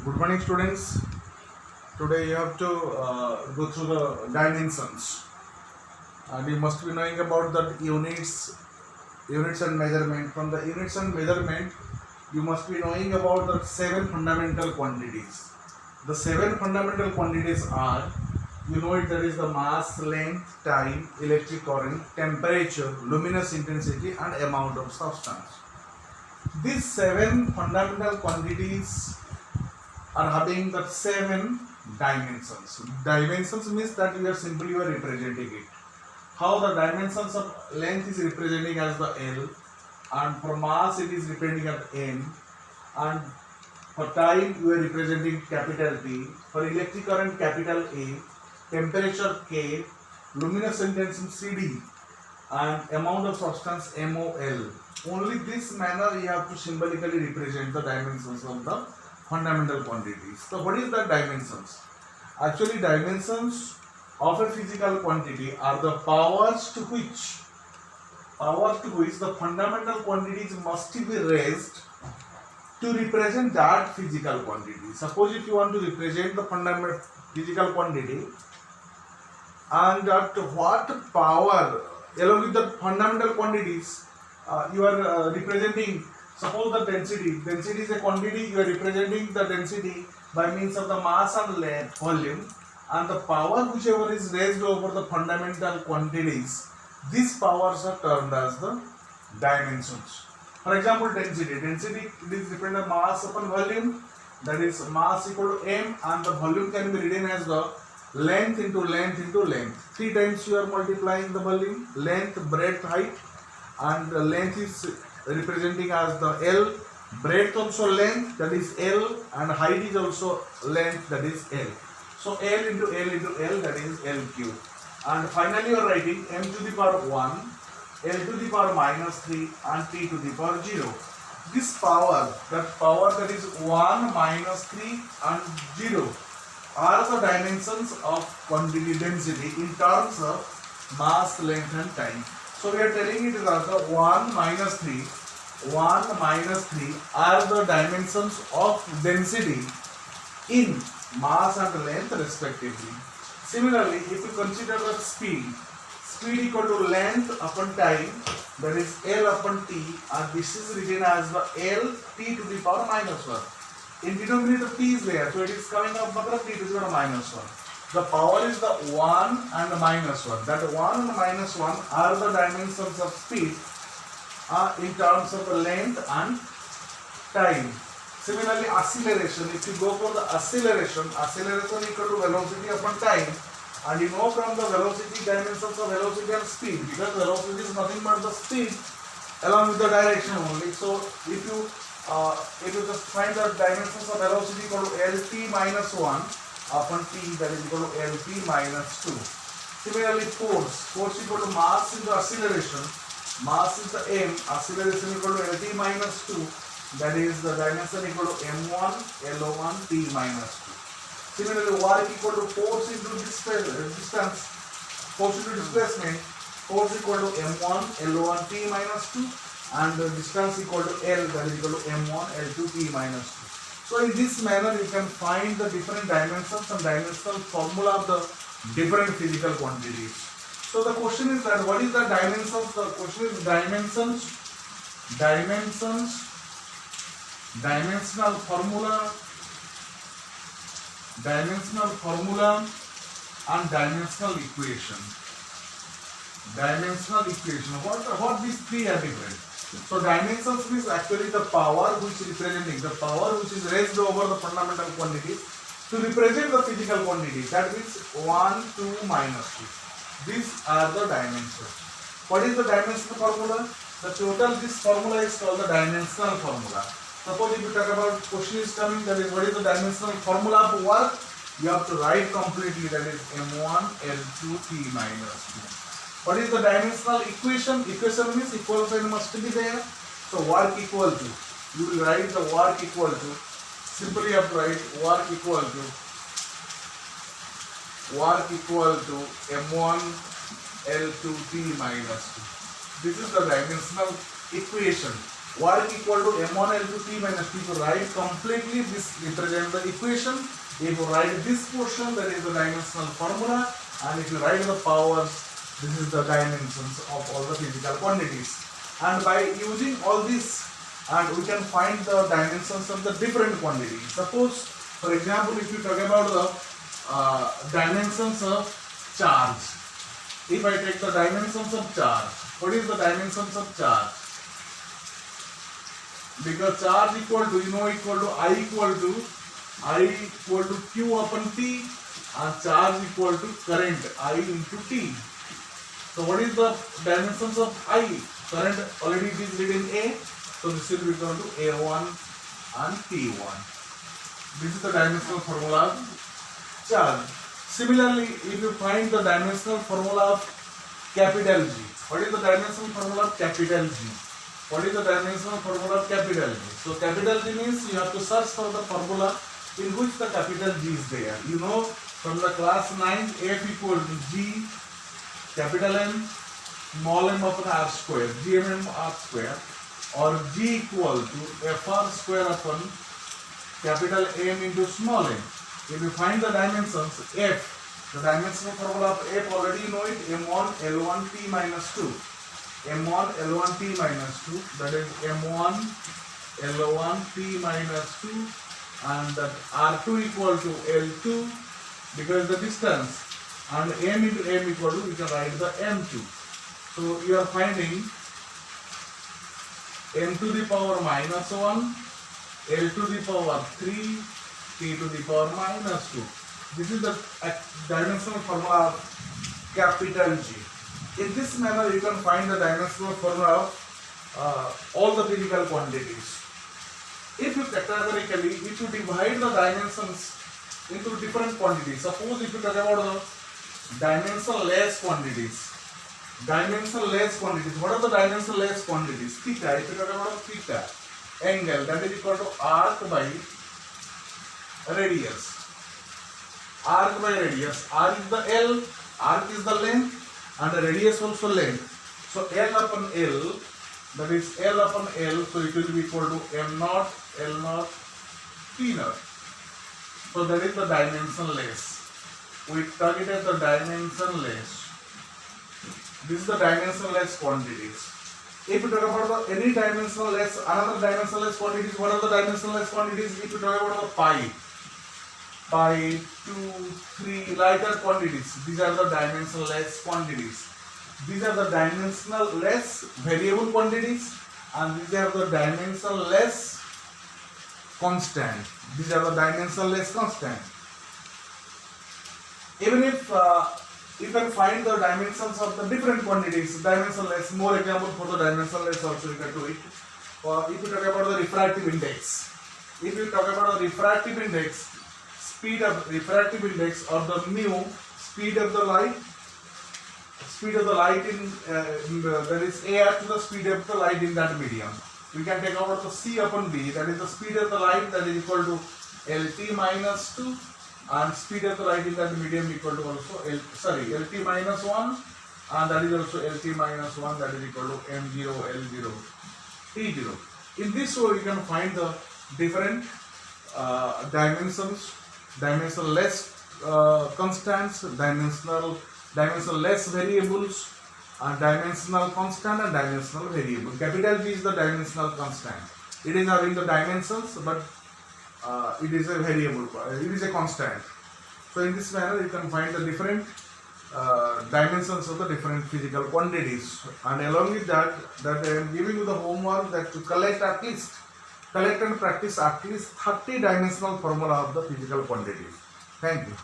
Good morning, students. Today you have to go through the dimensions, and you must be knowing about the units and measurement. From the units and measurement, you must be knowing about the seven fundamental quantities. The seven fundamental quantities are, you know it, that is the mass, length, time, electric current, temperature, luminous intensity, and amount of substance. These seven fundamental quantities are having the seven dimensions. Dimensions means that we are simply representing it. How the dimensions of length is representing as the L, and for mass it is representing as M, and for time we are representing capital T, for electric current capital A, temperature K, luminous intensity CD, and amount of substance MOL. Only this manner you have to symbolically represent the dimensions of the fundamental quantities. So what is the dimensions? Actually, dimensions of a physical quantity are the powers to which the fundamental quantities must be raised to represent that physical quantity. Suppose if you want to represent the fundamental physical quantity, and at what power along with the fundamental quantities you are representing. Suppose the density is a quantity, you are representing the density by means of the mass and length, volume, and the power whichever is raised over the fundamental quantities. These powers are termed as the dimensions. For example, density it is dependent on mass upon volume, that is mass equal to m, and the volume can be written as the length into length into length. 3 times you are multiplying the volume, length, breadth, height, and the length is representing as the L, breadth also length, that is L, and height is also length, that is L. So L into L into L, that is L cube. And finally you are writing m to the power 1, L to the power minus 3, and T to the power 0. This power, that is 1, minus 3 and 0 are the dimensions of quantity density in terms of mass, length and time. So we are telling it is also 1 minus 3 are the dimensions of density in mass and length respectively. Similarly, if you consider the speed equal to length upon time, that is L upon T, and this is written as the L T to the power minus 1. In denominator T is there, so it is coming up T to the power minus 1. The power is the 1 and the minus 1. That 1 and minus 1 are the dimensions of speed in terms of the length and time. Similarly, acceleration, if you go for the acceleration equal to velocity upon time, and you know from the velocity dimensions of velocity and speed, because velocity is nothing but the speed along with the direction only. So if you just find the dimensions of velocity equal to Lt minus 1 upon T, that is equal to Lp minus 2. Similarly, force equal to mass into acceleration. Mass is the m, acceleration equal to Lt minus 2, that is the dimension equal to m1 L1 T minus 2. Similarly, work equal to force into distance, force into displacement, force equal to m1 L1 T minus 2, and the distance equal to L, that is equal to m1 L2 T minus 2. So in this manner you can find the different dimensions and dimensional formula of the different physical quantities. So the question is that what is the dimensions? The question is dimensional formula and dimensional equation. What these three are different. So dimensions means actually the power which is raised over the fundamental quantities to represent the physical quantities. That means 1, 2, minus 2. These are the dimensions. What is the dimensional formula? The total this formula is called the dimensional formula. Suppose if you talk about question is coming, that is what is the dimensional formula of work? You have to write completely, that is m1 L2 T minus 2. What is the dimensional equation? Equation means equal sign must be there. So work equal to, you will write the work equal to, simply you have to write work equal to m1 L2 T minus 2. This is the dimensional equation. work equal to m1 L2 T minus T. To write completely this represent the equation. If you write this portion, that is the dimensional formula, and if you write the powers, this is the dimensions of all the physical quantities. And by using all this, and we can find the dimensions of the different quantities. Suppose, for example, if you talk about the dimensions of charge. If I take the dimensions of charge, what is the dimensions of charge? Because charge equal to, equal to I equal to Q upon T, and charge equal to current I into T. So what is the dimensions of I? Current already it is written A, so this will be equal to A1 and T1. This is the dimensional formula of charge. Similarly, if you find the dimensional formula of capital G, what is the dimensional formula of capital G? What is the dimensional formula of capital G? So capital G means you have to search for the formula in which the capital G is there. You know from the class 9, F equal to G capital M small m upon r square, GMM r square, or G equal to FR square upon capital M into small m. If you find the dimensions F, the dimensional formula of F already you know it, M1 L1 T minus 2. M1 L1 T minus 2, that is M1 L1 T minus 2, and that R2 equal to L2 because the distance, and M into M equal to, we can write the M2. So you are finding M to the power minus 1, L to the power 3, T to the power minus 2. This is the dimensional formula of capital G. In this manner, you can find the dimensional formula of all the physical quantities. If you categorically, if you divide the dimensions into different quantities, suppose if you talk about the dimensionless quantities. Dimensionless quantities. What are the dimensionless quantities? Theta. If you talk about theta, angle, that is equal to arc by radius. Arc by radius. R is the L, arc is the length, and the radius also length. So L upon L, that is L upon L, so it will be equal to M naught, L naught, T naught. So that is the dimensionless. We talk it as the dimensionless. This is the dimensionless quantities. If you talk about the any dimensionless, another dimensionless quantities, what are the dimensionless quantities? If you talk about the pi, 2, 3, lighter quantities, these are the dimensionless quantities. These are the dimensionless variable quantities, and these are the dimensionless constant. These are the dimensionless constant. Even if you can find the dimensions of the different quantities, dimensionless, more example for the dimensionless also you can do it. If you talk about the refractive index, if you talk about the refractive index, speed of refractive index or the mu, speed of the light in there is air to the speed of the light in that medium. We can take over the C upon B, that is the speed of the light, that is equal to LT minus 2, and speed of the light in that medium equal to also LT minus 1, and that is also LT minus 1, that is equal to M0 L0 T0. In this way you can find the different dimensions, dimensionless constants, dimensionless variables, dimensional constant and dimensional variable. Capital G is the dimensional constant. It is having the dimensions, but it is a variable, it is a constant. So in this manner you can find the different dimensions of the different physical quantities, and along with that I am giving you the homework that to collect and practice at least 30 dimensional formula of the physical quantities. Thank you.